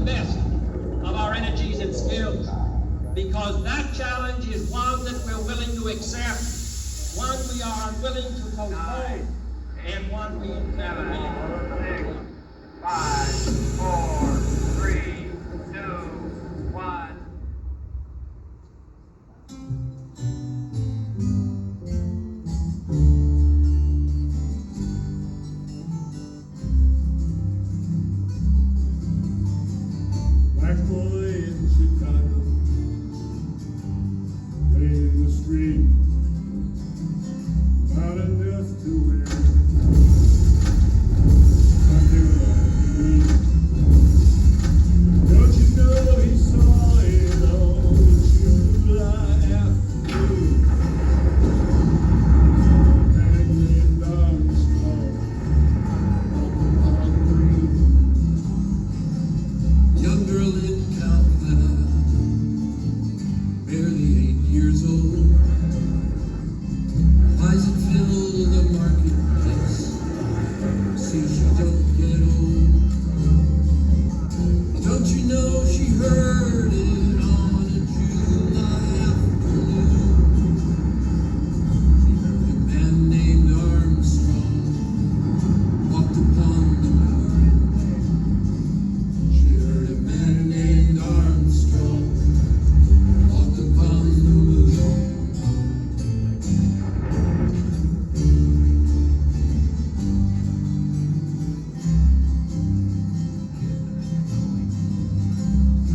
best of our energies and skills, because that challenge is one that we're willing to accept, one we are unwilling to postpone, and one we never will. 5, 4, 3, 2, 1. Black boy in Chicago, playing in the street, not enough to wear. Don't you know he saw it on July afternoon? Hanging Armstrong on the green. Young girl in Calcutta, barely 8 years old, eyes that fill the marketplace. See, she don't get old. Don't you know she heard it on a July afternoon? She heard a man named Armstrong walked upon the moon. She heard a man named Armstrong walked upon the moon.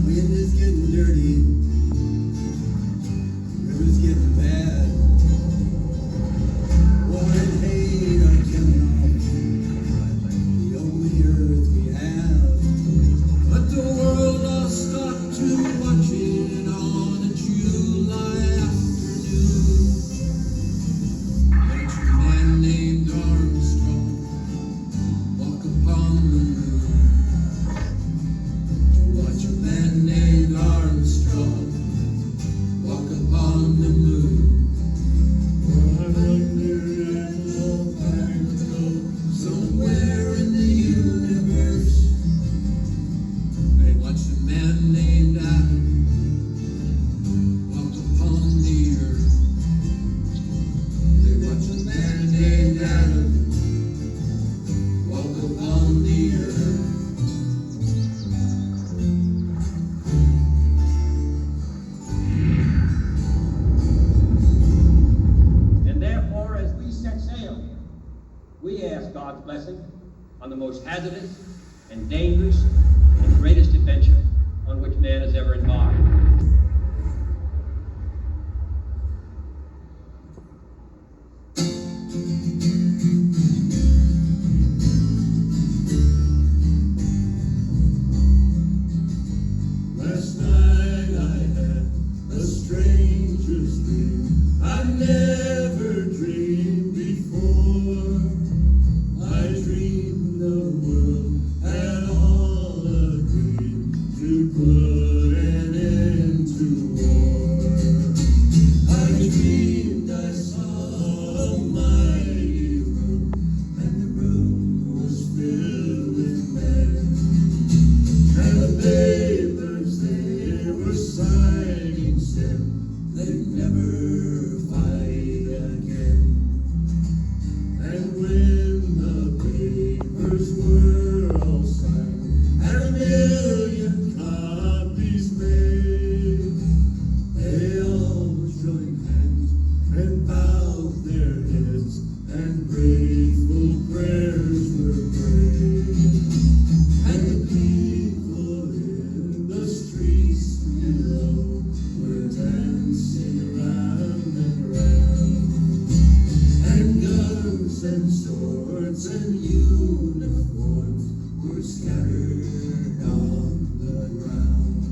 Wind is getting dirty, river's getting bad. War and hate are killing off the only earth we have. But the world lost stop to watch it on a July afternoon. Watch a man named Armstrong walk upon the moon. Watch a man named Armstrong walk upon the moon. I wonder if a long time ago, Somewhere in the universe, they watched a man named Adam walk upon the earth. They watched a man named Adam walk upon the earth. And therefore, as we set sail, we ask God's blessing on the most hazardous and dangerous and greatest adventure on which man has ever embarked. last night I had the strangest dream I never dreamed before. I dreamed the world had all agreed to put an end to war. I dreamed I saw a mighty room, and the room was filled with men. And the papers they were signing said they'd never fight again. And when the papers were all signed and 1,000,000 copies made, they all joined hands and bowed their heads, and grateful prayers were prayed. And the people in the streets below were dancing round and round. And guns and swords and uniforms were scattered on the ground.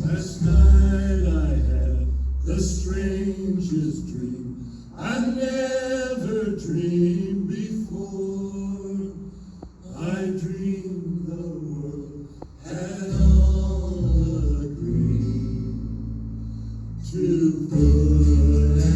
Last night I had the strangest dream I never dreamed before. I dreamed the world had all agreed to put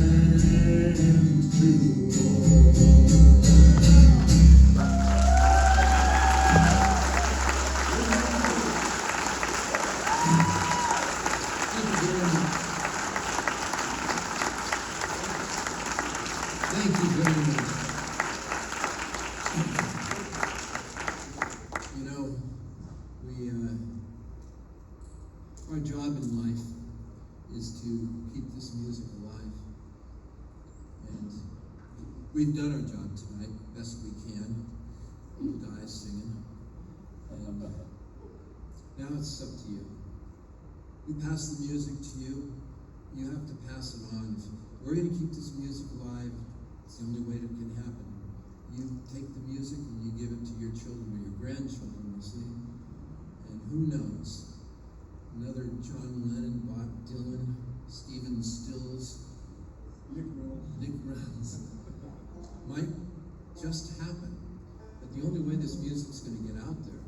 We've done our job tonight, best we can. You guys singing. And now it's up to you. We pass the music to you. You have to pass it on. We're going to keep this music alive. It's the only way that can happen. You take the music and you give it to your children or your grandchildren, you see. And who knows? Another John Lennon, Bob Dylan, Stephen Stills, Nick Reynolds might just happen. But the only way this music's going to get out there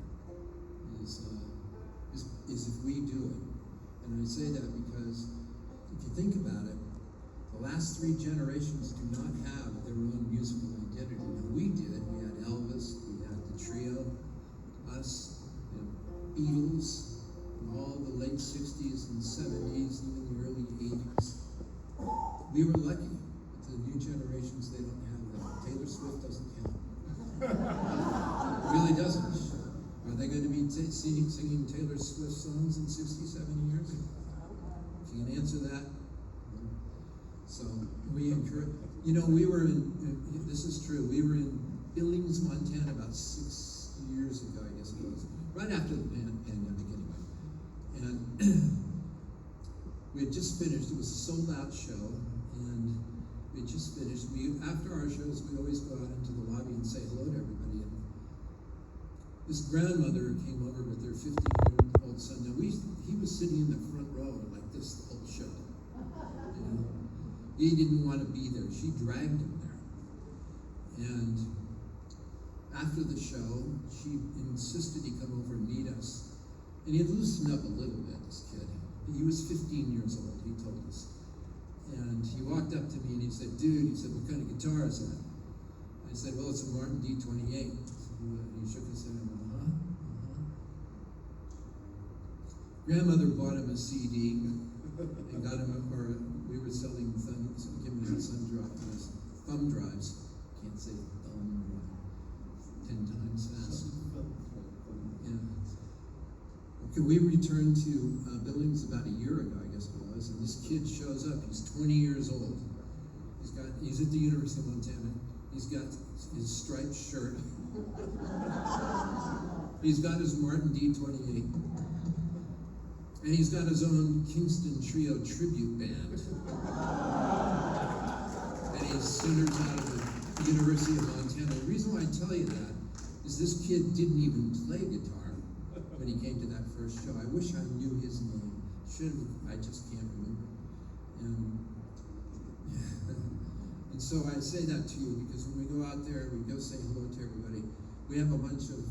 is if we do it. And I say that because if you think about it, the last 3 generations do not have their own musical identity. Now we did. We had Elvis, we had the trio, us, the Beatles, and all the late 60s and 70s, even the early 80s. We were lucky. But the new generations, they don't have that. Taylor Swift doesn't count. It really doesn't. Are they going to be singing Taylor Swift songs in 67 years? If you can answer that. So we encourage, we were in, this is true, we were in Billings, Montana about 6 years ago, I guess it was, right after the pandemic anyway. And we had just finished, it was a sold out show, and we had just finished. After our shows, we always go out into the lobby and say hello to everybody. And this grandmother came over with her 15-year-old son. Now he was sitting in the front row like this the whole show. He didn't want to be there. She dragged him there. And after the show, she insisted he come over and meet us. And he had loosened up a little bit, this kid. He was 15 years old, he told us. And he walked up to me and he said, dude, he said, what kind of guitar is that? I said, well, it's a Martin D28. He shook his head and went, huh? Grandmother bought him a CD and got him we were selling giving him thumb drives. Can't say thumb 10 times fast. Yeah. Okay, we returned to Billings about a year ago, I guess it was, and this kid shows up. He's 20 years old. He's at the University of Montana. He's got his striped shirt. He's got his Martin D28. And he's got his own Kingston Trio tribute band. And he's centered out of the University of Montana. The reason why I tell you that is this kid didn't even play guitar when he came to that first show. I wish I knew his name. I just can't remember. And so I say that to you because when we go out there, we go say hello to everybody. We have a bunch of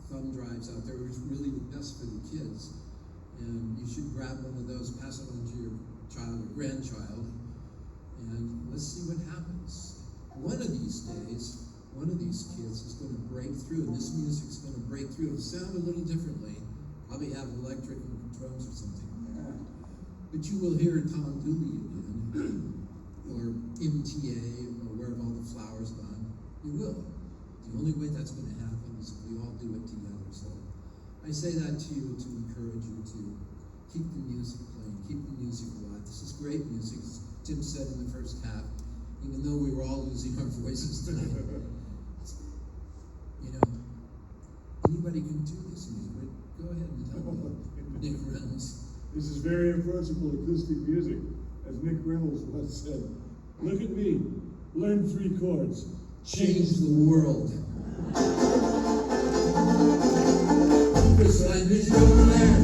thumb drives out there, which is really the best for the kids. And you should grab one of those, pass it on to your child or grandchild, and let's see what happens. One of these days, one of these kids is going to break through, and this music's going to break through. It'll sound a little differently, probably have electric drums or something. But you will hear Tom Dooley again, or MTA, or Where Have All the Flowers Gone. You will. The only way that's going to happen is if we all do it together. So I say that to you to encourage you to keep the music playing, keep the music alive. This is great music, as Tim said in the first half, even though we were all losing our voices tonight. Anybody can do this music. Go ahead and tell me, Nick Reynolds. This is very approachable acoustic music. As Nick Reynolds once said, look at me, learn 3 chords. Change the world. This land is your land.